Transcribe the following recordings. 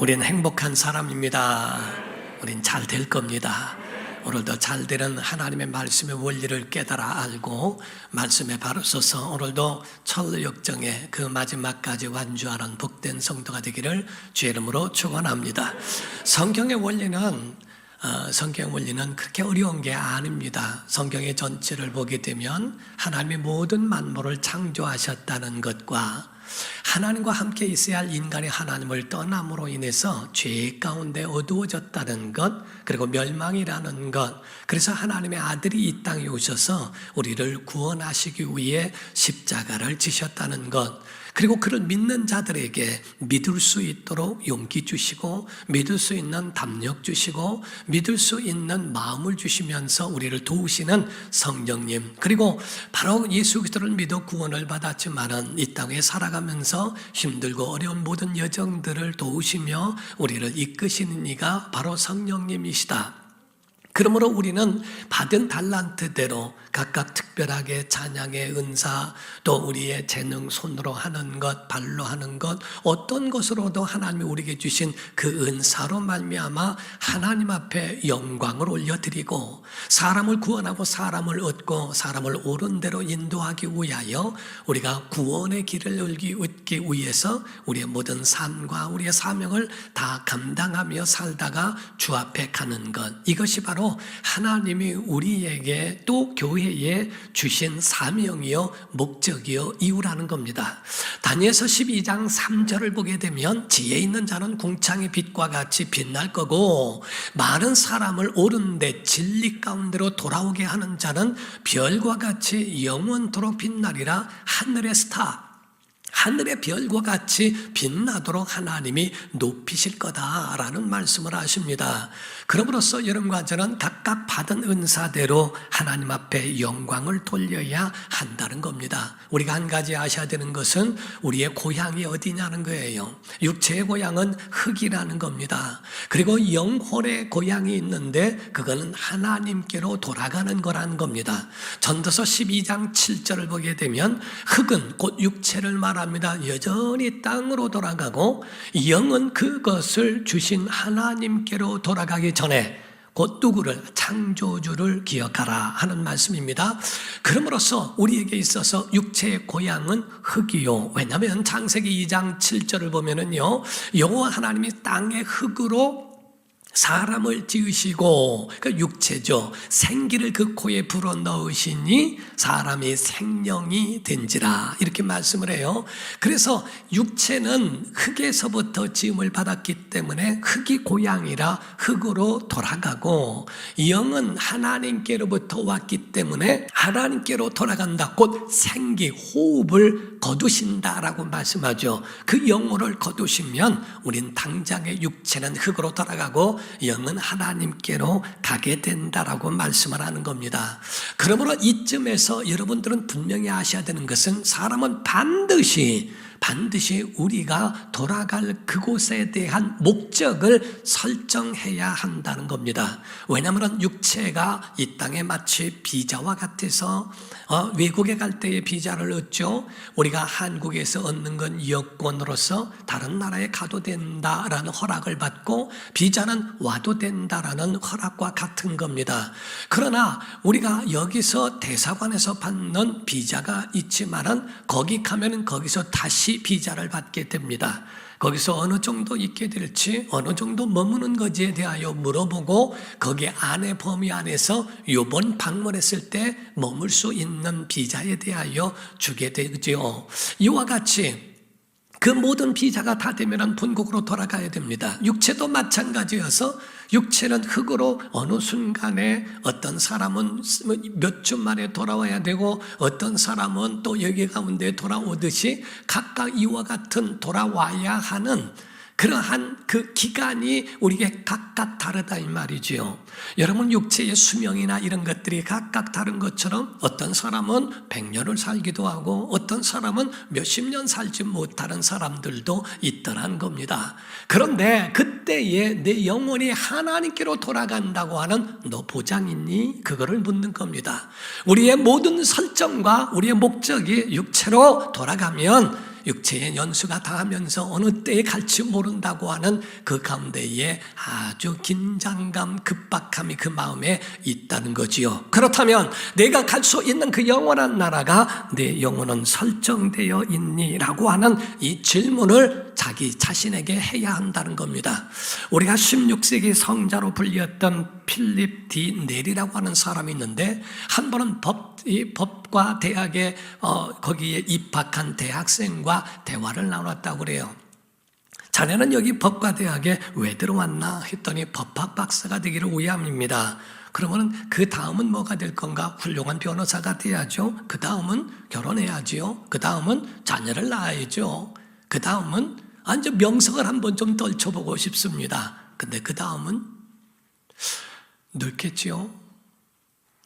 우린 행복한 사람입니다. 우린 잘 될 겁니다. 오늘도 잘 되는 하나님의 말씀의 원리를 깨달아 알고 말씀에 바로 서서 오늘도 철역정의 그 마지막까지 완주하는 복된 성도가 되기를 주의 이름으로 축원합니다. 성경의 원리는 그렇게 어려운 게 아닙니다. 성경의 전체를 보게 되면 하나님이 모든 만물을 창조하셨다는 것과 하나님과 함께 있어야 할 인간이 하나님을 떠남으로 인해서 죄 가운데 어두워졌다는 것, 그리고 멸망이라는 것, 그래서 하나님의 아들이 이 땅에 오셔서 우리를 구원하시기 위해 십자가를 지셨다는 것, 그리고 그를 믿는 자들에게 믿을 수 있도록 용기 주시고 믿을 수 있는 담력 주시고 믿을 수 있는 마음을 주시면서 우리를 도우시는 성령님, 그리고 바로 예수 그리스도를 믿어 구원을 받았지만은 이 땅에 살아가면서 힘들고 어려운 모든 여정들을 도우시며 우리를 이끄시는 이가 바로 성령님이시다. 그러므로 우리는 받은 달란트대로 각각 특별하게 찬양의 은사, 또 우리의 재능, 손으로 하는 것, 발로 하는 것, 어떤 것으로도 하나님이 우리에게 주신 그 은사로 말미암아 하나님 앞에 영광을 올려드리고 사람을 구원하고 사람을 얻고 사람을 옳은 대로 인도하기 위하여 우리가 구원의 길을 열기 위해서 우리의 모든 삶과 우리의 사명을 다 감당하며 살다가 주 앞에 가는 것, 이것이 바로 하나님이 우리에게 또 교회에 주신 사명이요 목적이요 이유라는 겁니다. 다니엘서 12장 3절을 보게 되면 지혜 있는 자는 궁창의 빛과 같이 빛날 거고 많은 사람을 옳은 데 진리 가운데로 돌아오게 하는 자는 별과 같이 영원토록 빛나리라. 하늘의 스타, 하늘의 별과 같이 빛나도록 하나님이 높이실 거다라는 말씀을 하십니다. 그럼으로써 여러분과 저는 각각 받은 은사대로 하나님 앞에 영광을 돌려야 한다는 겁니다. 우리가 한 가지 아셔야 되는 것은 우리의 고향이 어디냐는 거예요. 육체의 고향은 흙이라는 겁니다. 그리고 영혼의 고향이 있는데 그거는 하나님께로 돌아가는 거라는 겁니다. 전도서 12장 7절을 보게 되면 흙은 곧 육체를 말합니다. 여전히 땅으로 돌아가고 영은 그것을 주신 하나님께로 돌아가기 전에 곧 누구를? 창조주를 기억하라 하는 말씀입니다. 그럼으로써 우리에게 있어서 육체의 고향은 흙이요. 왜냐하면 창세기 2장 7절을 보면은요, 여호와 하나님이 땅의 흙으로 사람을 지으시고, 그 육체죠, 생기를 그 코에 불어 넣으시니 사람이 생명이 된지라, 이렇게 말씀을 해요. 그래서 육체는 흙에서부터 지음을 받았기 때문에 흙이 고향이라 흙으로 돌아가고, 영은 하나님께로부터 왔기 때문에 하나님께로 돌아간다. 곧 생기, 호흡을 거두신다라고 말씀하죠. 그 영혼을 거두시면 우린 당장의 육체는 흙으로 돌아가고 영은 하나님께로 가게 된다라고 말씀을 하는 겁니다. 그러므로 이쯤에서 여러분들은 분명히 아셔야 되는 것은 사람은 반드시 우리가 돌아갈 그곳에 대한 목적을 설정해야 한다는 겁니다. 왜냐하면 육체가 이 땅에 마치 비자와 같아서 외국에 갈 때의 비자를 얻죠. 우리가 한국에서 얻는 건 여권으로서 다른 나라에 가도 된다라는 허락을 받고 비자는 와도 된다라는 허락과 같은 겁니다. 그러나 우리가 여기서 대사관에서 받는 비자가 있지만은 거기 가면은 거기서 다시 비자를 받게 됩니다. 거기서 어느 정도 있게 될지, 어느 정도 머무는 것에 대하여 물어보고 거기 안에 범위 안에서 이번 방문했을 때 머물 수 있는 비자에 대하여 주게 되죠. 이와 같이 그 모든 비자가 다 되면 본국으로 돌아가야 됩니다. 육체도 마찬가지여서 육체는 흙으로 어느 순간에 어떤 사람은 몇 주 만에 돌아와야 되고 어떤 사람은 또 여기 가운데 돌아오듯이 각각 이와 같은 돌아와야 하는 그러한 그 기간이 우리에게 각각 다르다 이 말이지요. 여러분, 육체의 수명이나 이런 것들이 각각 다른 것처럼 어떤 사람은 100년을 살기도 하고 어떤 사람은 몇십 년 살지 못하는 사람들도 있더란 겁니다. 그런데 그때에 내 영혼이 하나님께로 돌아간다고 하는 너 보장 있니? 그거를 묻는 겁니다. 우리의 모든 설정과 우리의 목적이 육체로 돌아가면 육체의 연수가 다하면서 어느 때에 갈지 모른다고 하는 그 가운데에 아주 긴장감, 급박함이 그 마음에 있다는 거지요. 그렇다면 내가 갈 수 있는 그 영원한 나라가 내 영혼은 설정되어 있니라고 하는 이 질문을 자기 자신에게 해야 한다는 겁니다. 우리가 16세기 성자로 불렸던 필립 디 넬이라고 하는 사람이 있는데, 한 번은 법과 대학에 거기에 입학한 대학생과 대화를 나눴다고 그래요. 자네는 여기 법과 대학에 왜 들어왔나 했더니 법학 박사가 되기를 위함입니다. 그러면 그 다음은 뭐가 될 건가? 훌륭한 변호사가 돼야죠. 그 다음은 결혼해야지요. 그 다음은 자녀를 낳아야죠. 그 다음은 이제 명성을 한번 좀 떨쳐보고 싶습니다. 근데 그 다음은 늙겠지요.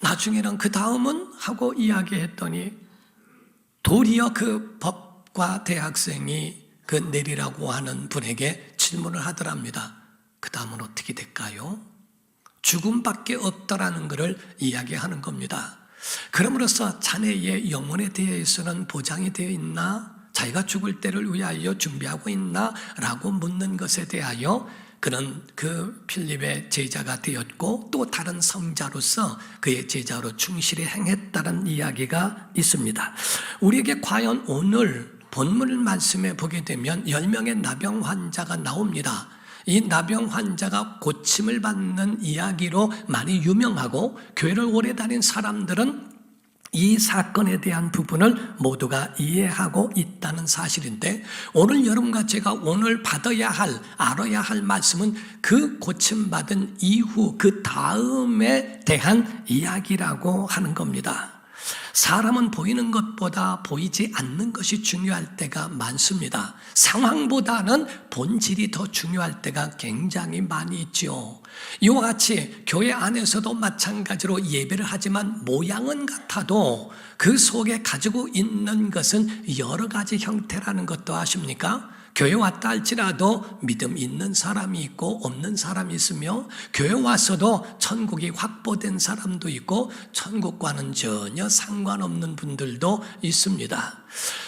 나중에는 그 다음은 하고 이야기했더니 도리어 그 법과 대학생이 그 넬이라고 하는 분에게 질문을 하더랍니다. 그 다음은 어떻게 될까요? 죽음밖에 없다라는 것을 이야기하는 겁니다. 그럼으로써 자네의 영혼에 대해서는 보장이 되어 있나? 자기가 죽을 때를 위하여 준비하고 있나? 라고 묻는 것에 대하여 그는 그 필립의 제자가 되었고 또 다른 성자로서 그의 제자로 충실히 행했다는 이야기가 있습니다. 우리에게 과연 오늘 본문 말씀에 보게 되면 10명의 나병 환자가 나옵니다. 이 나병 환자가 고침을 받는 이야기로 많이 유명하고 교회를 오래 다닌 사람들은 이 사건에 대한 부분을 모두가 이해하고 있다는 사실인데, 오늘 여러분과 제가 오늘 알아야 할 말씀은 그 고침받은 이후 그 다음에 대한 이야기라고 하는 겁니다. 사람은 보이는 것보다 보이지 않는 것이 중요할 때가 많습니다. 상황보다는 본질이 더 중요할 때가 굉장히 많이 있죠. 이와 같이 교회 안에서도 마찬가지로 예배를 하지만 모양은 같아도 그 속에 가지고 있는 것은 여러 가지 형태라는 것도 아십니까? 교회 왔다 할지라도 믿음 있는 사람이 있고 없는 사람이 있으며, 교회 와서도 천국이 확보된 사람도 있고 천국과는 전혀 상관없는 분들도 있습니다.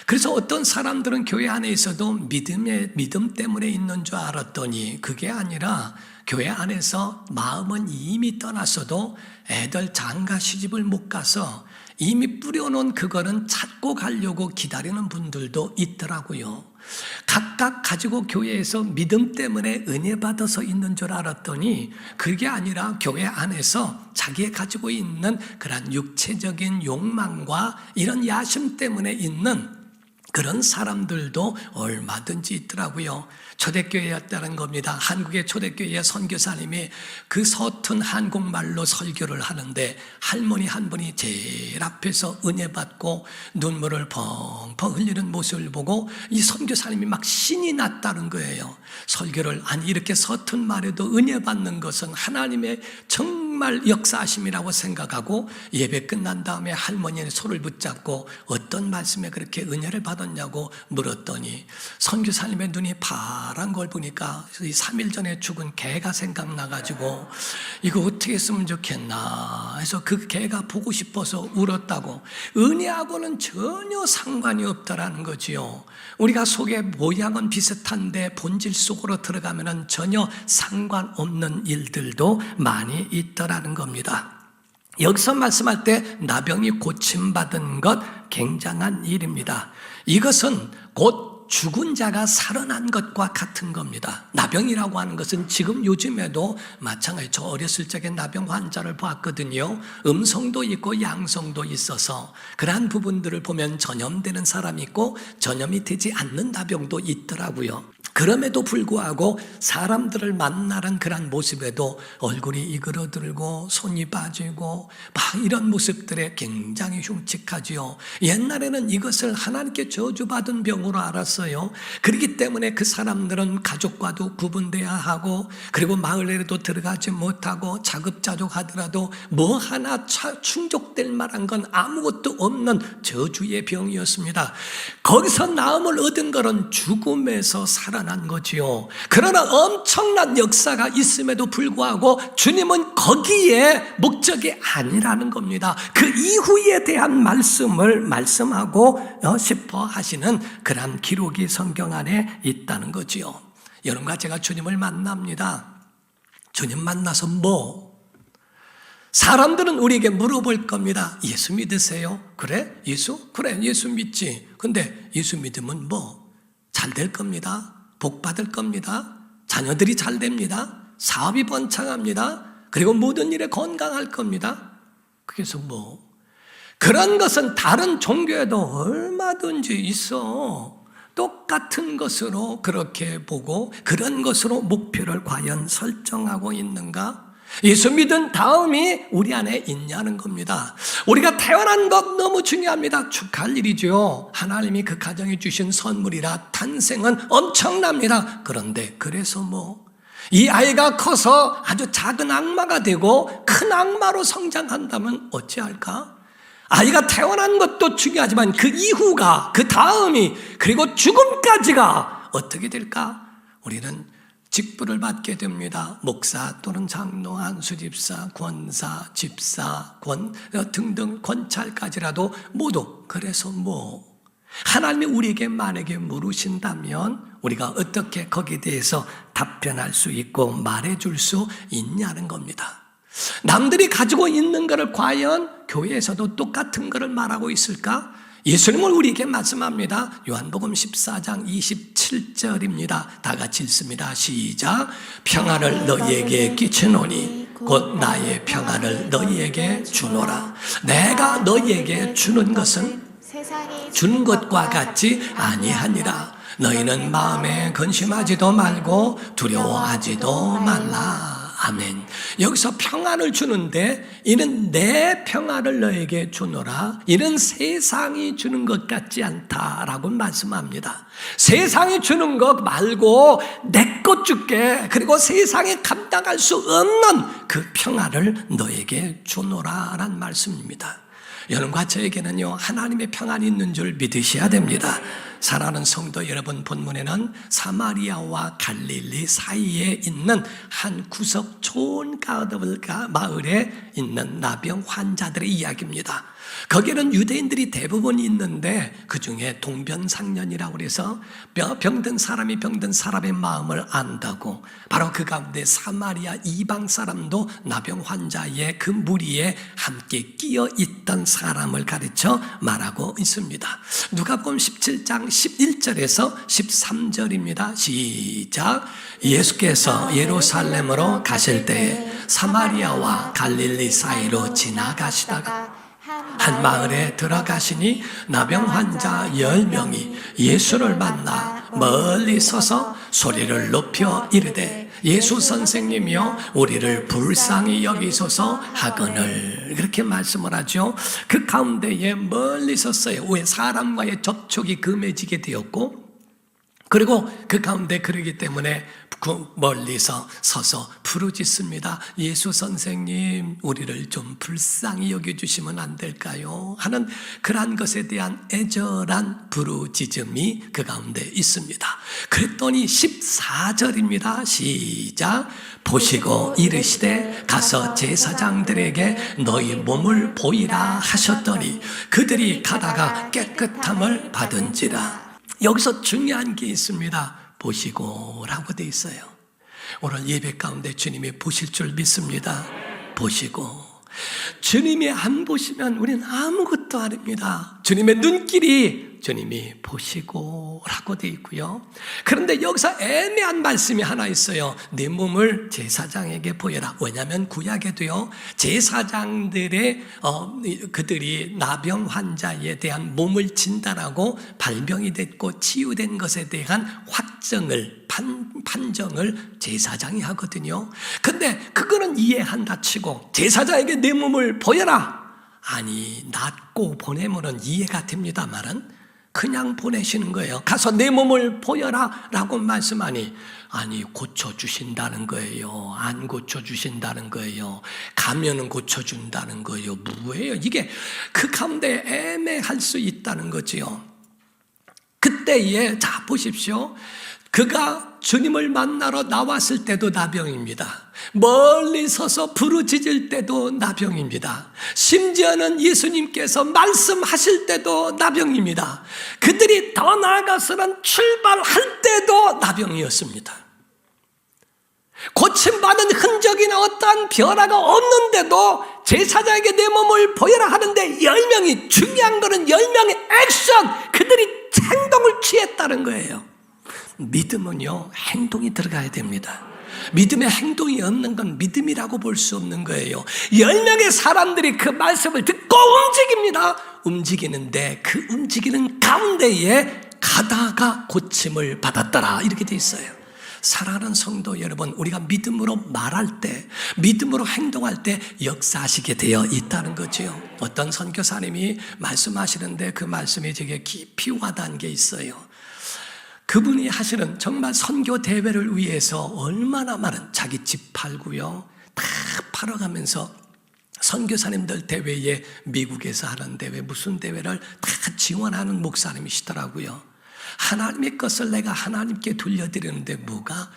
그래서 어떤 사람들은 교회 안에 있어도 믿음 때문에 있는 줄 알았더니 그게 아니라 교회 안에서 마음은 이미 떠났어도 애들 장가 시집을 못 가서 이미 뿌려놓은 그거는 찾고 가려고 기다리는 분들도 있더라고요. 각각 가지고 교회에서 믿음 때문에 은혜 받아서 있는 줄 알았더니 그게 아니라 교회 안에서 자기가 가지고 있는 그런 육체적인 욕망과 이런 야심 때문에 있는 그런 사람들도 얼마든지 있더라고요. 초대교회였다는 겁니다. 한국의 초대교회의 선교사님이 그 서툰 한국말로 설교를 하는데 할머니 한 분이 제일 앞에서 은혜 받고 눈물을 펑펑 흘리는 모습을 보고 이 선교사님이 막 신이 났다는 거예요. 설교를 이렇게 서툰 말에도 은혜 받는 것은 하나님의 정말 역사하심이라고 생각하고 예배 끝난 다음에 할머니의 손을 붙잡고 어떤 말씀에 그렇게 은혜를 받았냐고 물었더니 선교사님의 눈이 파란 걸 보니까 3일 전에 죽은 개가 생각나가지고 이거 어떻게 했으면 좋겠나 해서 그 개가 보고 싶어서 울었다고. 은혜하고는 전혀 상관이 없다라는 거지요. 우리가 속의 모양은 비슷한데 본질 속으로 들어가면 전혀 상관없는 일들도 많이 있더라는 겁니다. 여기서 말씀할 때 나병이 고침받은 것 굉장한 일입니다. 이것은 곧 죽은 자가 살아난 것과 같은 겁니다. 나병이라고 하는 것은 지금 요즘에도 마찬가지. 저 어렸을 적에 나병 환자를 봤거든요. 음성도 있고 양성도 있어서 그러한 부분들을 보면 전염되는 사람이 있고 전염이 되지 않는 나병도 있더라고요. 그럼에도 불구하고 사람들을 만나는 그런 모습에도 얼굴이 이그러들고 손이 빠지고 막 이런 모습들에 굉장히 흉측하지요. 옛날에는 이것을 하나님께 저주받은 병으로 알았어요. 그렇기 때문에 그 사람들은 가족과도 구분돼야 하고 그리고 마을에도 들어가지 못하고 자급자족하더라도 뭐 하나 충족될 만한 건 아무것도 없는 저주의 병이었습니다. 거기서 나음을 얻은 것은 죽음에서 살아난 일어난 거지요. 그러나 엄청난 역사가 있음에도 불구하고 주님은 거기에 목적이 아니라는 겁니다. 그 이후에 대한 말씀을 말씀하고 싶어 하시는 그러한 기록이 성경 안에 있다는 거지요. 여러분과 제가 주님을 만납니다. 주님 만나서 사람들은 우리에게 물어볼 겁니다. 예수 믿으세요? 그래? 예수? 그래, 예수 믿지. 근데 예수 믿으면 잘 될 겁니다. 복 받을 겁니다. 자녀들이 잘 됩니다. 사업이 번창합니다. 그리고 모든 일에 건강할 겁니다. 그래서 그런 것은 다른 종교에도 얼마든지 있어. 똑같은 것으로 그렇게 보고 그런 것으로 목표를 과연 설정하고 있는가? 예수 믿은 다음이 우리 안에 있냐는 겁니다. 우리가 태어난 것 너무 중요합니다. 축하할 일이죠. 하나님이 그 가정에 주신 선물이라 탄생은 엄청납니다. 그런데 그래서 이 아이가 커서 아주 작은 악마가 되고 큰 악마로 성장한다면 어찌할까? 아이가 태어난 것도 중요하지만 그 이후가, 그 다음이, 그리고 죽음까지가 어떻게 될까? 우리는 직분을 받게 됩니다. 목사 또는 장로, 안수집사, 권사, 집사, 등등 권찰까지라도 모두. 그래서 하나님이 우리에게 만약에 물으신다면 우리가 어떻게 거기에 대해서 답변할 수 있고 말해줄 수 있냐는 겁니다. 남들이 가지고 있는 것을 과연 교회에서도 똑같은 것을 말하고 있을까? 예수님은 우리에게 말씀합니다. 요한복음 14장 27절입니다. 다 같이 읽습니다. 시작. 평안을 너희에게 끼치노니 곧 나의 평안을 너희에게 주노라. 내가 너희에게 주는 것은 주는 것과 같지 아니하니라. 너희는 마음에 근심하지도 말고 두려워하지도 말라. 아멘. 여기서 평안을 주는데 이는 내 평안을 너에게 주노라. 이는 세상이 주는 것 같지 않다라고 말씀합니다. 세상이 주는 것 말고 내 것 줄게. 그리고 세상에 감당할 수 없는 그 평안을 너에게 주노라란 말씀입니다. 여러분과 저에게는요, 하나님의 평안이 있는 줄 믿으셔야 됩니다. 사랑하는 성도 여러분, 본문에는 사마리아와 갈릴리 사이에 있는 한 구석 좋은 마을에 있는 나병 환자들의 이야기입니다. 거기에는 유대인들이 대부분 있는데 그 중에 동변상련이라고 해서 병든 사람이 병든 사람의 마음을 안다고, 바로 그 가운데 사마리아 이방 사람도 나병 환자의 그 무리에 함께 끼어 있던 사람을 가르쳐 말하고 있습니다. 누가복음 17장 11절에서 13절입니다. 시작. 예수께서 예루살렘으로 가실 때에 사마리아와 갈릴리 사이로 지나가시다가 한 마을에 들어가시니 나병 환자 10명이 예수를 만나 멀리 서서 소리를 높여 이르되 예수 선생님이여 우리를 불쌍히 여기소서 하거늘, 그렇게 말씀을 하죠. 그 가운데에 멀리 섰어요. 왜? 사람과의 접촉이 금해지게 되었고, 그리고 그 가운데 그러기 때문에 멀리서 서서 부르짖습니다. 예수 선생님, 우리를 좀 불쌍히 여겨주시면 안 될까요? 하는 그러한 것에 대한 애절한 부르짖음이 그 가운데 있습니다. 그랬더니 14절입니다. 시작. 보시고 이르시되 가서 제사장들에게 너희 몸을 보이라 하셨더니 그들이 가다가 깨끗함을 받은지라. 여기서 중요한 게 있습니다. 보시고라고 돼 있어요. 오늘 예배 가운데 주님이 보실 줄 믿습니다. 보시고. 주님이 안 보시면 우리는 아무것도 아닙니다. 주님의 눈길이 주님이 보시고라고 돼 있고요. 그런데 여기서 애매한 말씀이 하나 있어요. 내 몸을 제사장에게 보여라. 왜냐하면 구약에도요, 제사장들의 그들이 나병 환자에 대한 몸을 진단하고 발병이 됐고 치유된 것에 대한 확정을 판정을 제사장이 하거든요. 근데 그거는 이해한다 치고 제사장에게 내 몸을 보여라. 아니, 낫고 보내면은 이해가 됩니다만은 그냥 보내시는 거예요. 가서 내 몸을 보여라 라고 말씀하니, 아니 고쳐주신다는 거예요? 안 고쳐주신다는 거예요? 가면은 고쳐준다는 거예요? 뭐예요? 이게 그 가운데 애매할 수 있다는 거지요. 그때에 자 보십시오. 그가 주님을 만나러 나왔을 때도 나병입니다. 멀리 서서 부르짖을 때도 나병입니다. 심지어는 예수님께서 말씀하실 때도 나병입니다. 그들이 더 나아가서는 출발할 때도 나병이었습니다. 고침받은 흔적이나 어떠한 변화가 없는데도 제사장에게 내 몸을 보여라 하는데 10명이, 중요한 것은 10명의 액션, 그들이 행동을 취했다는 거예요. 믿음은요, 행동이 들어가야 됩니다. 믿음의 행동이 없는 건 믿음이라고 볼 수 없는 거예요. 10명의 사람들이 그 말씀을 듣고 움직입니다. 움직이는데 그 움직이는 가운데에 가다가 고침을 받았더라, 이렇게 돼 있어요. 사랑하는 성도 여러분, 우리가 믿음으로 말할 때, 믿음으로 행동할 때 역사하시게 되어 있다는 거죠. 어떤 선교사님이 말씀하시는데 그 말씀이 되게 깊이 와닿은 게 있어요. 그분이 하시는 정말 선교 대회를 위해서 얼마나 많은 자기 집 팔고요, 다 팔아가면서 선교사님들 대회에, 미국에서 하는 대회, 무슨 대회를 다 지원하는 목사님이시더라고요. 하나님의 것을 내가 하나님께 돌려드리는데 뭐가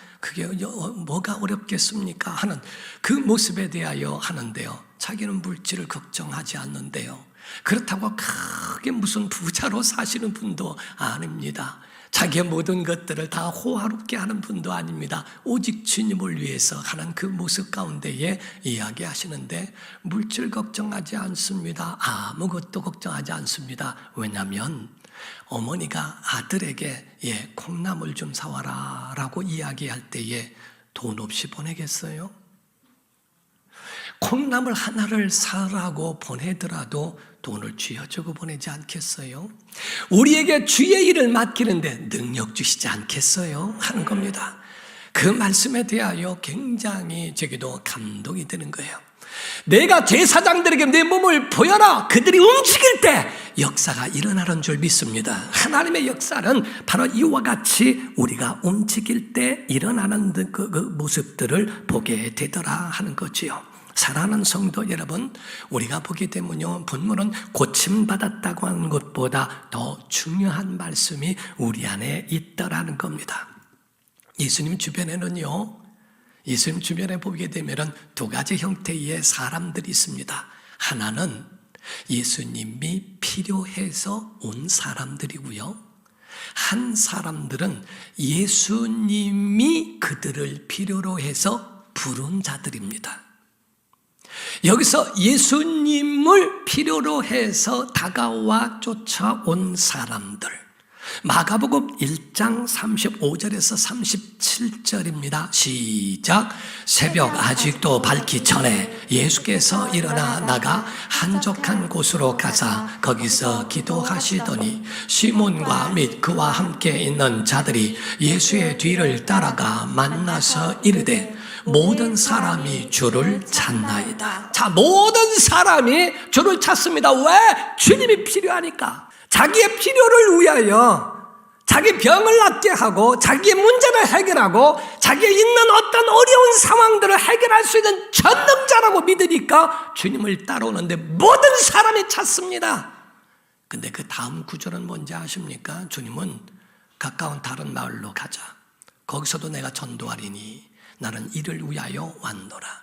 어렵겠습니까? 하는 그 모습에 대하여 하는데요, 자기는 물질을 걱정하지 않는데요, 그렇다고 크게 무슨 부자로 사시는 분도 아닙니다. 자기의 모든 것들을 다 호화롭게 하는 분도 아닙니다. 오직 주님을 위해서 하는 그 모습 가운데에 이야기하시는데, 물질 걱정하지 않습니다. 아무것도 걱정하지 않습니다. 왜냐하면 어머니가 아들에게 콩나물 좀 사와라 라고 이야기할 때에 돈 없이 보내겠어요? 콩나물 하나를 사라고 보내더라도 돈을 쥐어주고 보내지 않겠어요? 우리에게 주의 일을 맡기는데 능력 주시지 않겠어요? 하는 겁니다. 그 말씀에 대하여 굉장히 제게도 감동이 되는 거예요. 내가 제사장들에게 내 몸을 보여라, 그들이 움직일 때 역사가 일어나는 줄 믿습니다. 하나님의 역사는 바로 이와 같이 우리가 움직일 때 일어나는 그 모습들을 보게 되더라 하는 거지요. 사랑하는 성도 여러분, 우리가 보게 되면요, 본문은 고침받았다고 하는 것보다 더 중요한 말씀이 우리 안에 있더라는 겁니다. 예수님 주변에는요, 예수님 주변에 보게 되면 두 가지 형태의 사람들이 있습니다. 하나는 예수님이 필요해서 온 사람들이고요, 한 사람들은 예수님이 그들을 필요로 해서 부른 자들입니다. 여기서 예수님을 필요로 해서 다가와 쫓아온 사람들, 마가복음 1장 35절에서 37절입니다. 시작. 새벽 아직도 밝기 전에 예수께서 일어나 나가 한적한 곳으로 가사 거기서 기도하시더니 시몬과 및 그와 함께 있는 자들이 예수의 뒤를 따라가 만나서 이르되 모든 사람이 주를 찾나이다. 자, 모든 사람이 주를 찾습니다. 왜? 주님이 필요하니까. 자기의 필요를 위하여 자기 병을 낫게 하고 자기의 문제를 해결하고 자기의 있는 어떤 어려운 상황들을 해결할 수 있는 전능자라고 믿으니까 주님을 따라오는데 모든 사람이 찾습니다. 근데 그 다음 구절은 뭔지 아십니까? 주님은 가까운 다른 마을로 가자. 거기서도 내가 전도하리니 나는 이를 위하여 왔노라.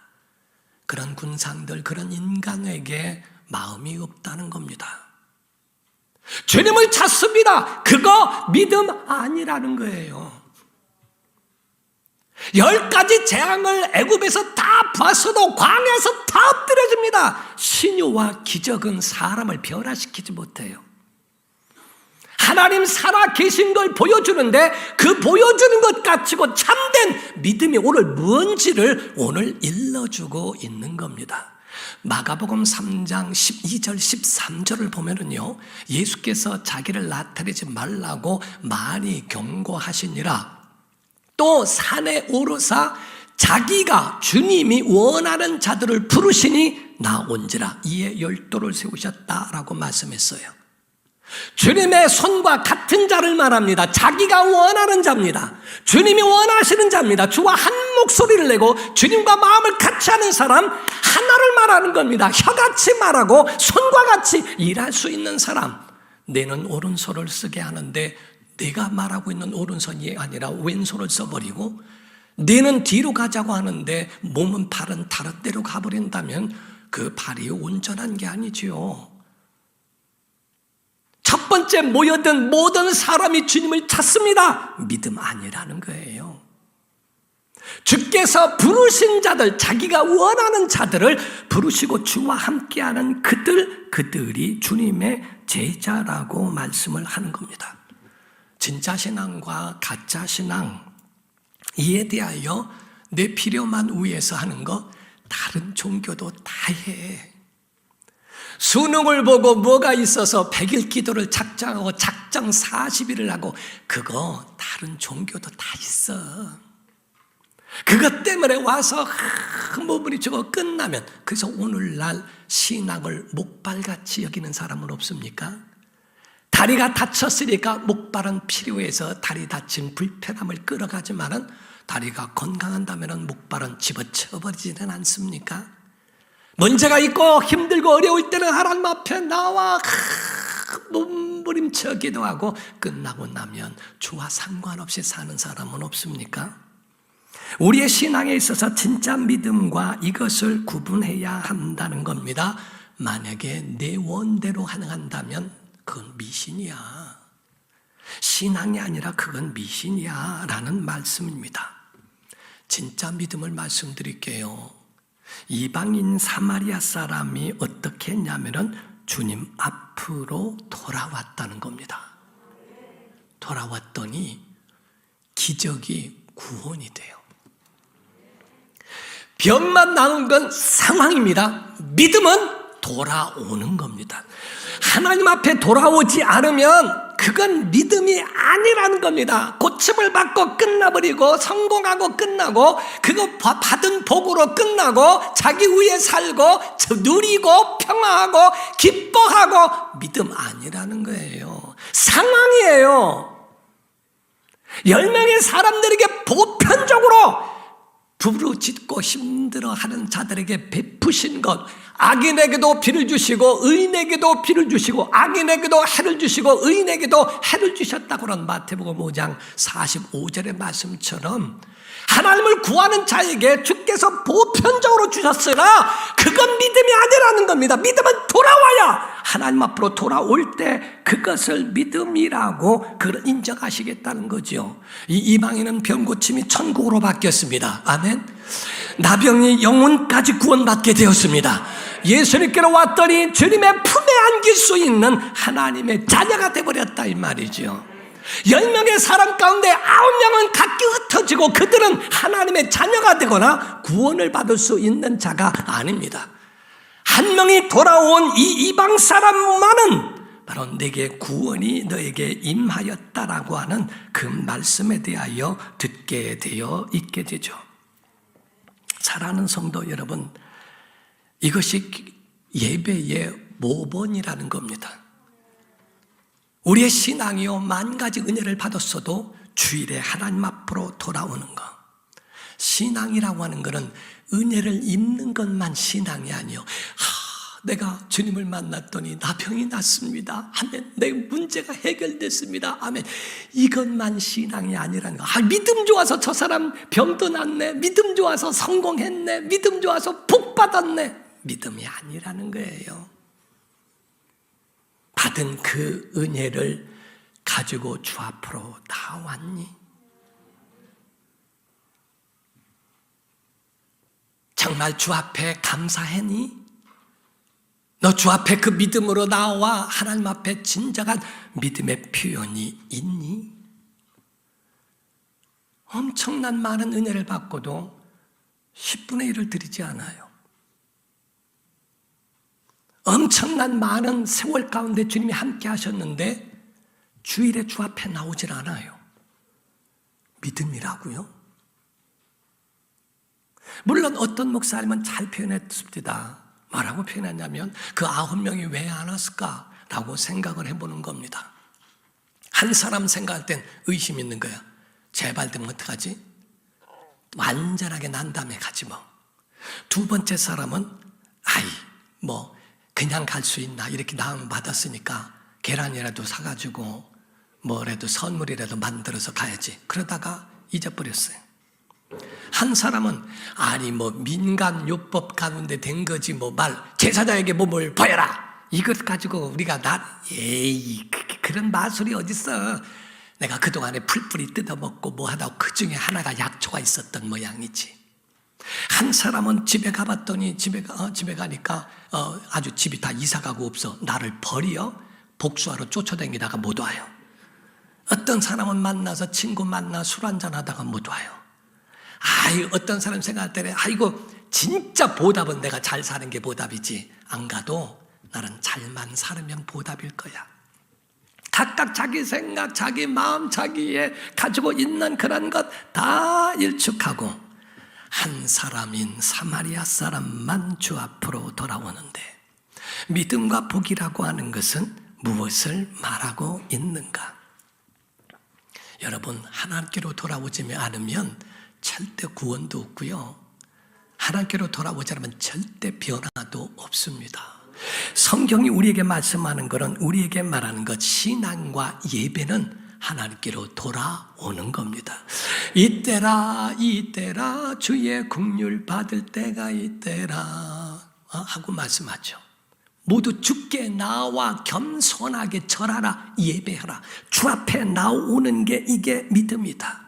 그런 군상들, 그런 인간에게 마음이 없다는 겁니다. 주님을 찾습니다. 그거 믿음 아니라는 거예요. 10가지 재앙을 애굽에서 다 봤어도 광야에서 다 엎드려집니다. 신유와 기적은 사람을 변화시키지 못해요. 하나님 살아 계신 걸 보여주는데 그 보여주는 것 가지고 참된 믿음이 오늘 뭔지를 오늘 일러주고 있는 겁니다. 마가복음 3장 12절 13절을 보면은요, 예수께서 자기를 나타내지 말라고 많이 경고하시니라. 또 산에 오르사 자기가 주님이 원하는 자들을 부르시니 나온지라 이에 12를 세우셨다라고 말씀했어요. 주님의 손과 같은 자를 말합니다. 자기가 원하는 자입니다. 주님이 원하시는 자입니다. 주와 한 목소리를 내고 주님과 마음을 같이 하는 사람 하나를 말하는 겁니다. 혀같이 말하고 손과 같이 일할 수 있는 사람. 내는 오른손을 쓰게 하는데 내가 말하고 있는 오른손이 아니라 왼손을 써버리고 뇌는 뒤로 가자고 하는데 몸은 발은 다른 데로 가버린다면 그 발이 온전한 게 아니지요. 첫 번째 모여든 모든 사람이 주님을 찾습니다. 믿음 아니라는 거예요. 주께서 부르신 자들, 자기가 원하는 자들을 부르시고 주와 함께하는 그들이 주님의 제자라고 말씀을 하는 겁니다. 진짜 신앙과 가짜 신앙, 이에 대하여 내 필요만 위해서 하는 거 다른 종교도 다 해. 수능을 보고 뭐가 있어서 100일 기도를 작정하고 작정 40일을 하고 그거 다른 종교도 다 있어. 그것 때문에 와서 뭐분이 저거 끝나면 그래서 오늘날 신앙을 목발같이 여기는 사람은 없습니까? 다리가 다쳤으니까 목발은 필요해서 다리 다친 불편함을 끌어가지만은 다리가 건강한다면 목발은 집어쳐버리지는 않습니까? 문제가 있고 힘들고 어려울 때는 하나님 앞에 나와 몸부림쳐 기도하고 끝나고 나면 주와 상관없이 사는 사람은 없습니까? 우리의 신앙에 있어서 진짜 믿음과 이것을 구분해야 한다는 겁니다. 만약에 내 원대로 한다면 그건 미신이야. 신앙이 아니라 그건 미신이야 라는 말씀입니다. 진짜 믿음을 말씀드릴게요. 이방인 사마리아 사람이 어떻게 했냐면은 주님 앞으로 돌아왔다는 겁니다. 돌아왔더니 기적이 구원이 돼요. 병만 나은 건 상황입니다. 믿음은 돌아오는 겁니다. 하나님 앞에 돌아오지 않으면 그건 믿음이 아니라는 겁니다. 고침을 받고 끝나버리고 성공하고 끝나고 그거 받은 복으로 끝나고 자기 위에 살고 누리고 평화하고 기뻐하고 믿음 아니라는 거예요. 상황이에요. 10명의 사람들에게 보편적으로 부르짖고 힘들어하는 자들에게 베푸신 것, 악인에게도 비를 주시고 의인에게도 비를 주시고 악인에게도 해를 주시고 의인에게도 해를 주셨다고 하는 마태복음 5장 45절의 말씀처럼 하나님을 구하는 자에게 주께서 보편적으로 주셨으나 그건 믿음이 아니라는 겁니다. 믿음은 돌아와야 하나님 앞으로 돌아올 때 그것을 믿음이라고 인정하시겠다는 거죠. 이 이방인은 병 고침이 천국으로 바뀌었습니다. 아멘. 나병이 영혼까지 구원받게 되었습니다. 예수님께로 왔더니 주님의 품에 안길 수 있는 하나님의 자녀가 되어버렸다 이 말이죠. 10명의 사람 가운데 9명은 각기 흩어지고 그들은 하나님의 자녀가 되거나 구원을 받을 수 있는 자가 아닙니다. 한 명이 돌아온 이 이방 사람만은 바로 내게 구원이 너에게 임하였다라고 하는 그 말씀에 대하여 듣게 되어 있게 되죠. 사랑하는 성도 여러분, 이것이 예배의 모본이라는 겁니다. 우리의 신앙이요 만 가지 은혜를 받았어도 주일에 하나님 앞으로 돌아오는 것. 신앙이라고 하는 것은 은혜를 입는 것만 신앙이 아니요. 내가 주님을 만났더니 나 병이 났습니다. 아멘. 내 문제가 해결됐습니다. 아멘. 이것만 신앙이 아니라는 거. 믿음 좋아서 저 사람 병도 났네. 믿음 좋아서 성공했네. 믿음 좋아서 복 받았네. 믿음이 아니라는 거예요. 받은 그 은혜를 가지고 주 앞으로 나왔니? 정말 주 앞에 감사했니? 너 주 앞에 그 믿음으로 나와 하나님 앞에 진정한 믿음의 표현이 있니? 엄청난 많은 은혜를 받고도 10분의 1을 드리지 않아요. 엄청난 많은 세월 가운데 주님이 함께 하셨는데 주일에 주 앞에 나오질 않아요. 믿음이라고요? 물론 어떤 목사님은 잘 표현했습니다. 뭐라고 표현했냐면 그 9명이 왜 안 왔을까라고 생각을 해보는 겁니다. 한 사람 생각할 땐 의심 있는 거야. 제발 되면 어떡하지? 완전하게 난 다음에 가지 뭐. 두 번째 사람은 그냥 갈 수 있나 이렇게 나음 받았으니까 계란이라도 사가지고 뭐라도 선물이라도 만들어서 가야지. 그러다가 잊어버렸어요. 한 사람은 아니 뭐 민간요법 가운데 된 거지 뭐 말 제사장에게 몸을 보여라. 이것 가지고 우리가 그런 마술이 어딨어. 내가 그동안에 풀뿌리 뜯어먹고 뭐 하다가 그 중에 하나가 약초가 있었던 모양이지. 한 사람은 집에 가봤더니 집에 가니까 아주 집이 다 이사가고 없어. 나를 버려 복수하러 쫓아다니다가 못 와요. 어떤 사람은 만나서 친구 만나 술 한잔 하다가 못 와요. 어떤 사람 생각할 때는 아이고 진짜 보답은 내가 잘 사는 게 보답이지. 안 가도 나는 잘만 살면 보답일 거야. 각각 자기 생각, 자기 마음, 자기의 가지고 있는 그런 것 다 일축하고 한 사람인 사마리아 사람만 주 앞으로 돌아오는데 믿음과 복이라고 하는 것은 무엇을 말하고 있는가? 여러분, 하나님께로 돌아오지 않으면 절대 구원도 없고요. 하나님께로 돌아오지 않으면 절대 변화도 없습니다. 성경이 우리에게 말씀하는 것은 우리에게 말하는 것 신앙과 예배는 하나님께로 돌아오는 겁니다. 이때라 주의 긍휼 받을 때가 이때라 하고 말씀하죠. 모두 주께 나와 겸손하게 절하라, 예배하라. 주 앞에 나오는 게 이게 믿음이다.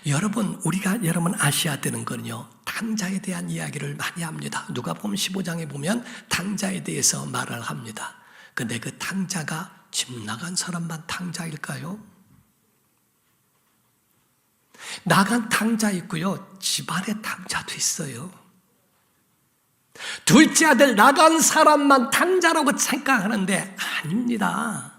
여러분, 여러분 아셔야 되는 건요, 탕자에 대한 이야기를 많이 합니다. 누가복음 15장에 보면 탕자에 대해서 말을 합니다. 근데 그 탕자가 집 나간 사람만 탕자일까요? 나간 탕자 있고요, 집안에 탕자도 있어요. 둘째 아들 나간 사람만 탕자라고 생각하는데 아닙니다.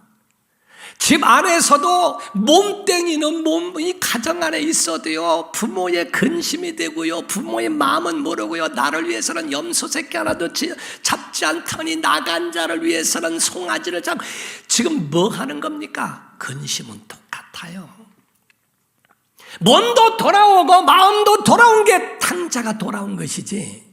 집 안에서도 몸땡이는 몸이 가정 안에 있어도요, 부모의 근심이 되고요, 부모의 마음은 모르고요, 나를 위해서는 염소 새끼 하나도 잡지 않더니 나간 자를 위해서는 송아지를 잡고, 지금 뭐 하는 겁니까? 근심은 똑같아요. 몸도 돌아오고 마음도 돌아온 게 탕자가 돌아온 것이지,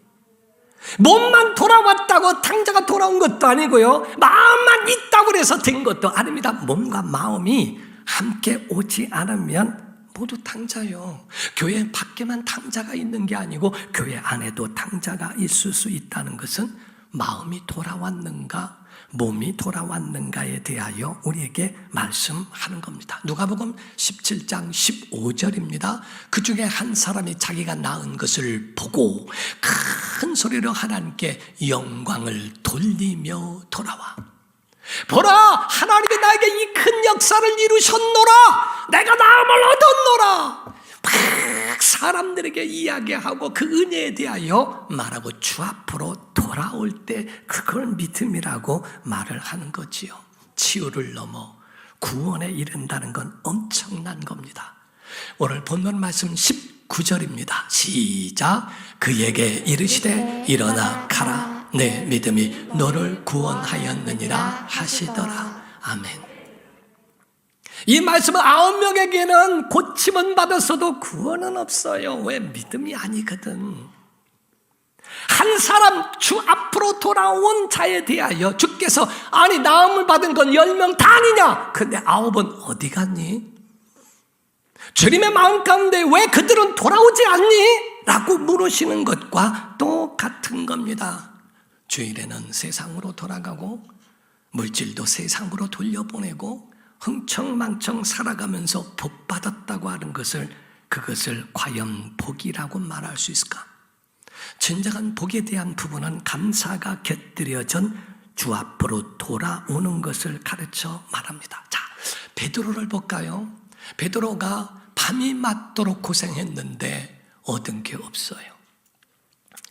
몸만 돌아왔다고 탕자가 돌아온 것도 아니고요, 마음만 있다고 해서 된 것도 아닙니다. 몸과 마음이 함께 오지 않으면 모두 탕자요. 교회 밖에만 탕자가 있는 게 아니고 교회 안에도 탕자가 있을 수 있다는 것은 마음이 돌아왔는가, 몸이 돌아왔는가에 대하여 우리에게 말씀하는 겁니다. 누가복음 17장 15절입니다. 그 중에 한 사람이 자기가 낳은 것을 보고 큰 소리로 하나님께 영광을 돌리며 돌아와. 보라, 하나님이 나에게 이 큰 역사를 이루셨노라. 내가 나음을 얻었노라. 막 사람들에게 이야기하고 그 은혜에 대하여 말하고 주 앞으로 돌아올 때 그걸 믿음이라고 말을 하는 거지요. 치유를 넘어 구원에 이른다는 건 엄청난 겁니다. 오늘 본문 말씀 19절입니다. 시작. 그에게 이르시되 일어나 가라. 내 믿음이 너를 구원하였느니라 하시더라. 아멘. 이 말씀은 9명에게는 고침은 받았어도 구원은 없어요. 왜? 믿음이 아니거든. 한 사람 주 앞으로 돌아온 자에 대하여 주께서 아니 나음을 받은 건 10명 다 아니냐? 근데 9은 어디 갔니? 주님의 마음 가운데 왜 그들은 돌아오지 않니? 라고 물으시는 것과 똑같은 겁니다. 주일에는 세상으로 돌아가고 물질도 세상으로 돌려보내고 흥청망청 살아가면서 복 받았다고 하는 것을, 그것을 과연 복이라고 말할 수 있을까? 진정한 복에 대한 부분은 감사가 곁들여진 주 앞으로 돌아오는 것을 가르쳐 말합니다. 자, 베드로를 볼까요? 베드로가 밤이 맞도록 고생했는데 얻은 게 없어요.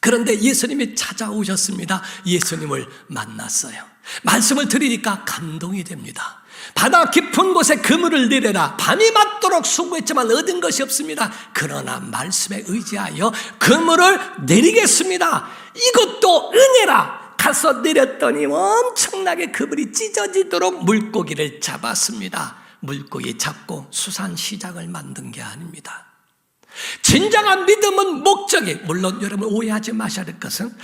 그런데 예수님이 찾아오셨습니다. 예수님을 만났어요. 말씀을 들으니까 감동이 됩니다. 바다 깊은 곳에 그물을 내려라. 밤이 맞도록 수고했지만 얻은 것이 없습니다. 그러나 말씀에 의지하여 그물을 내리겠습니다. 이것도 은혜라. 가서 내렸더니 엄청나게 그물이 찢어지도록 물고기를 잡았습니다. 물고기 잡고 수산시장을 만든 게 아닙니다. 진정한 믿음은 목적이, 물론 여러분 오해하지 마셔야 될 것은,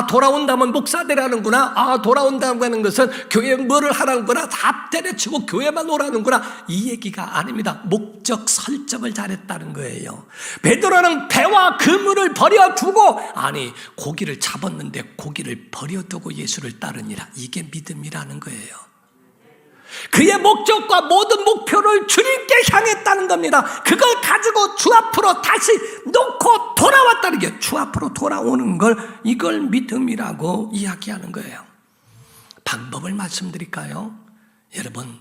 돌아온다면 목사 되라는구나, 돌아온다는 것은 교회 뭐를 하라는구나, 다 때려치고 교회만 오라는구나, 이 얘기가 아닙니다. 목적 설정을 잘했다는 거예요. 베드로는 배와 그물을 버려두고, 고기를 잡았는데 고기를 버려두고 예수를 따르니라. 이게 믿음이라는 거예요. 그의 목적과 모든 목표를 주님께 향했다는 겁니다. 그걸 가지고 주 앞으로 다시 놓고 돌아왔다는 게, 주 앞으로 돌아오는 걸, 이걸 믿음이라고 이야기하는 거예요. 방법을 말씀드릴까요? 여러분,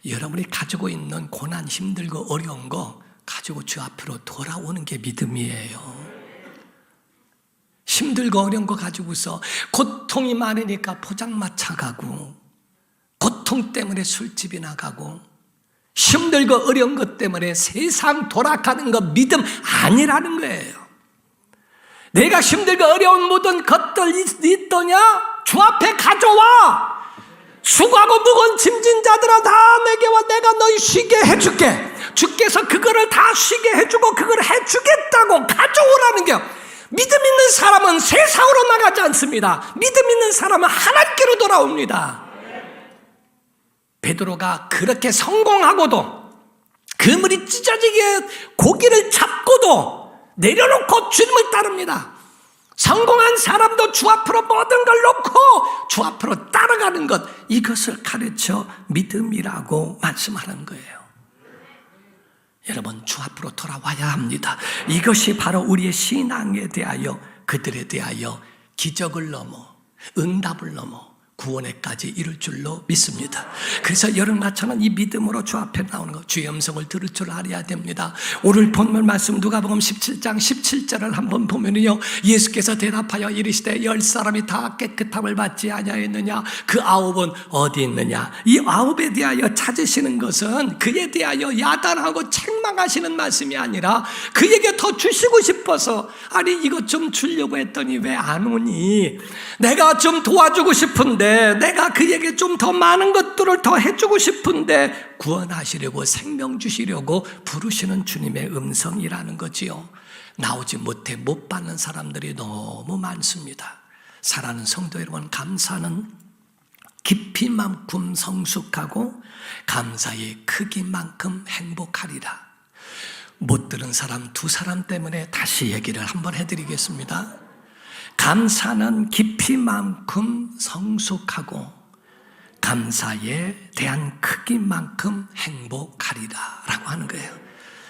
여러분이 가지고 있는 고난, 힘들고 어려운 거 가지고 주 앞으로 돌아오는 게 믿음이에요. 힘들고 어려운 거 가지고서 고통이 많으니까 포장마차 가고, 고통 때문에 술집이 나가고, 힘들고 어려운 것 때문에 세상 돌아가는 거 믿음 아니라는 거예요. 내가 힘들고 어려운 모든 것들 있더냐? 주 앞에 가져와. 수고하고 무거운 짐진 자들아 다 내게 와, 내가 너희 쉬게 해줄게. 주께서 그거를 다 쉬게 해주고 그걸 해주겠다고 가져오라는 게, 믿음 있는 사람은 세상으로 나가지 않습니다. 믿음 있는 사람은 하나님께로 돌아옵니다. 베드로가 그렇게 성공하고도, 그물이 찢어지게 고기를 잡고도 내려놓고 주님을 따릅니다. 성공한 사람도 주 앞으로 모든 걸 놓고 주 앞으로 따라가는 것, 이것을 가르쳐 믿음이라고 말씀하는 거예요. 여러분, 주 앞으로 돌아와야 합니다. 이것이 바로 우리의 신앙에 대하여, 그들에 대하여 기적을 넘어, 응답을 넘어 구원에까지 이룰 줄로 믿습니다. 그래서 여러분처럼 이 믿음으로 주 앞에 나오는 것, 주의 음성을 들을 줄 알아야 됩니다. 오늘 본문 말씀 누가복음 17장 17절을 한번 보면요, 예수께서 대답하여 이르시되 10사람이 다 깨끗함을 받지 아니하였느냐? 그 9은 어디 있느냐? 이 9에 대하여 찾으시는 것은 그에 대하여 야단하고 책망하시는 말씀이 아니라 그에게 더 주시고 싶어서, 이것 좀 주려고 했더니 왜 안 오니? 내가 좀 도와주고 싶은데, 내가 그에게 좀 더 많은 것들을 더 해주고 싶은데, 구원하시려고, 생명 주시려고 부르시는 주님의 음성이라는 거지요. 나오지 못해 못 받는 사람들이 너무 많습니다. 사랑하는 성도 여러분, 감사는 깊이만큼 성숙하고 감사의 크기만큼 행복하리라. 못 들은 사람 2사람 때문에 다시 얘기를 한번 해드리겠습니다. 감사는 깊이만큼 성숙하고 감사에 대한 크기만큼 행복하리라 라고 하는 거예요.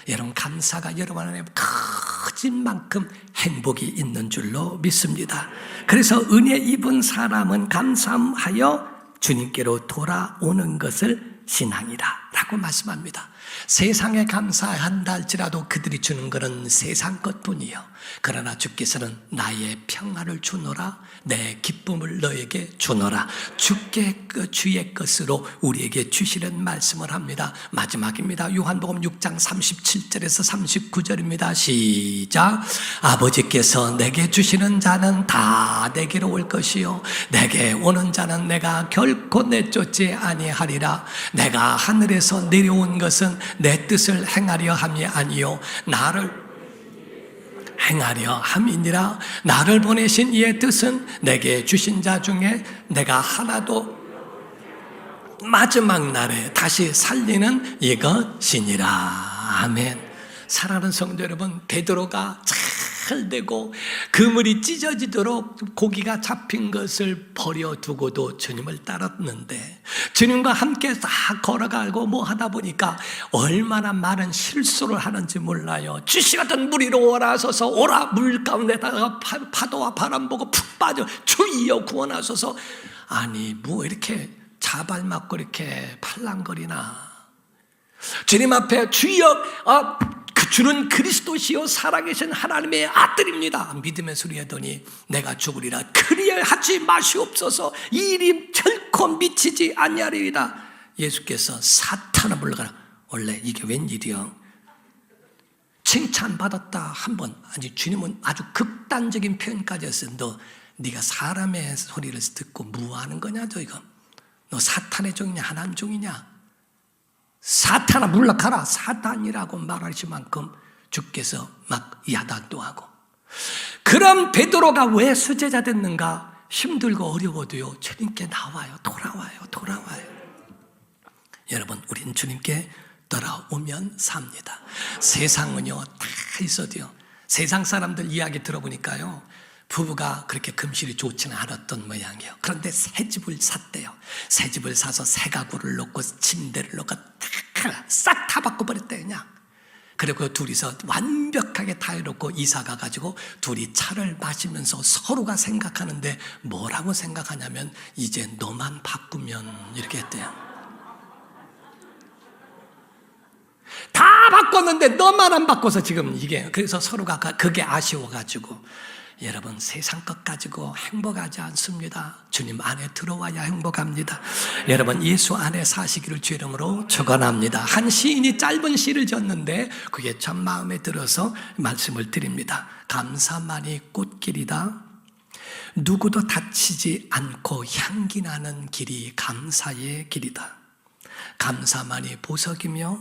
여러분, 감사가 여러분 안에 커진 만큼 행복이 있는 줄로 믿습니다. 그래서 은혜 입은 사람은 감사하여 주님께로 돌아오는 것을 신앙이다 라고 말씀합니다. 세상에 감사한다 할지라도 그들이 주는 것은 세상 것뿐이요, 그러나 주께서는 나의 평화를 주노라, 내 기쁨을 너에게 주노라, 주의 것으로 우리에게 주시는 말씀을 합니다. 마지막입니다. 요한복음 6장 37절에서 39절입니다. 시작. 아버지께서 내게 주시는 자는 다 내게로 올 것이요, 내게 오는 자는 내가 결코 내쫓지 아니하리라. 내가 하늘에서 내려온 것은 내 뜻을 행하려 함이 아니요 나를 행하려 함이니라. 나를 보내신 이의 뜻은 내게 주신 자 중에 내가 하나도 마지막 날에 다시 살리는 이것이니라. 아멘. 사랑하는 성도 여러분, 베드로가 잘 되고 그물이 찢어지도록 고기가 잡힌 것을 버려두고도 주님을 따랐는데, 주님과 함께 다 걸어가고 뭐 하다 보니까 얼마나 많은 실수를 하는지 몰라요. 쥐씨 같은 무리로 오라서서, 오라 물 가운데다가 파도와 바람 보고 푹 빠져 주여 구원하소서. 뭐 이렇게 자발 맞고 이렇게 팔랑거리나. 주님 앞에 주여, 주는 그리스도시요 살아계신 하나님의 아들입니다, 믿음의 소리 하더니 내가 죽으리라 그리하지 마시옵소서. 이 일이 결코 미치지 아니하리이다. 예수께서 사탄아 물러가라. 원래 이게 웬일이야? 칭찬받았다 한번, 주님은 아주 극단적인 표현까지 했어요. 네가 사람의 소리를 듣고 무하는 거냐? 너 사탄의 종이냐 하나님 종이냐? 사탄아 물러가라. 사탄이라고 말하실 만큼 주께서 막 야단도 하고. 그럼 베드로가 왜 수제자 됐는가? 힘들고 어려워도요, 주님께 나와요. 돌아와요. 여러분, 우린 주님께 돌아오면 삽니다. 세상은요, 다 있어도요, 세상 사람들 이야기 들어보니까요, 부부가 그렇게 금실이 좋지는 않았던 모양이에요. 그런데 새 집을 샀대요. 새 집을 사서 새 가구를 넣고 침대를 넣고 싹 다 바꿔버렸대요, 그냥. 그리고 둘이서 완벽하게 다 해놓고 이사 가가지고 둘이 차를 마시면서 서로가 생각하는데 뭐라고 생각하냐면, 이제 너만 바꾸면, 이렇게 했대요. 다 바꿨는데 너만 안 바꿔서 지금 이게, 그래서 서로가 그게 아쉬워가지고. 여러분, 세상 것 가지고 행복하지 않습니다. 주님 안에 들어와야 행복합니다. 여러분, 예수 안에 사시기를 주 이름으로 축원합니다. 한 시인이 짧은 시를 졌는데 그게 참 마음에 들어서 말씀을 드립니다. 감사만이 꽃길이다. 누구도 다치지 않고 향기 나는 길이 감사의 길이다. 감사만이 보석이며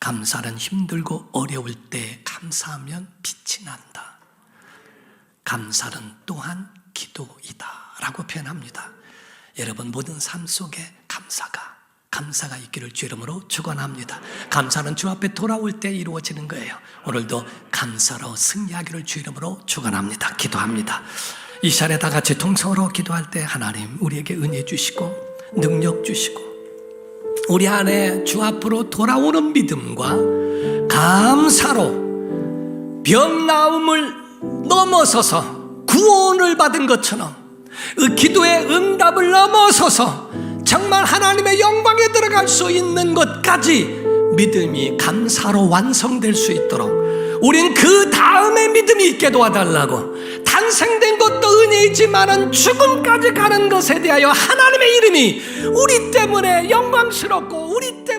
감사는 힘들고 어려울 때 감사하면 빛이 난다. 감사는 또한 기도이다 라고 표현합니다. 여러분, 모든 삶 속에 감사가 있기를 주 이름으로 축원합니다. 감사는 주 앞에 돌아올 때 이루어지는 거예요. 오늘도 감사로 승리하기를 주 이름으로 축원합니다. 기도합니다. 이 시간에 다 같이 통성으로 기도할 때 하나님 우리에게 은혜 주시고 능력 주시고 우리 안에 주 앞으로 돌아오는 믿음과 감사로 병 나음을 넘어서서 구원을 받은 것처럼 그 기도의 응답을 넘어서서 정말 하나님의 영광에 들어갈 수 있는 것까지 믿음이 감사로 완성될 수 있도록 우린 그 다음에 믿음이 있게 도와달라고. 탄생된 것도 은혜이지만 죽음까지 가는 것에 대하여 하나님의 이름이 우리 때문에 영광스럽고 우리 때문에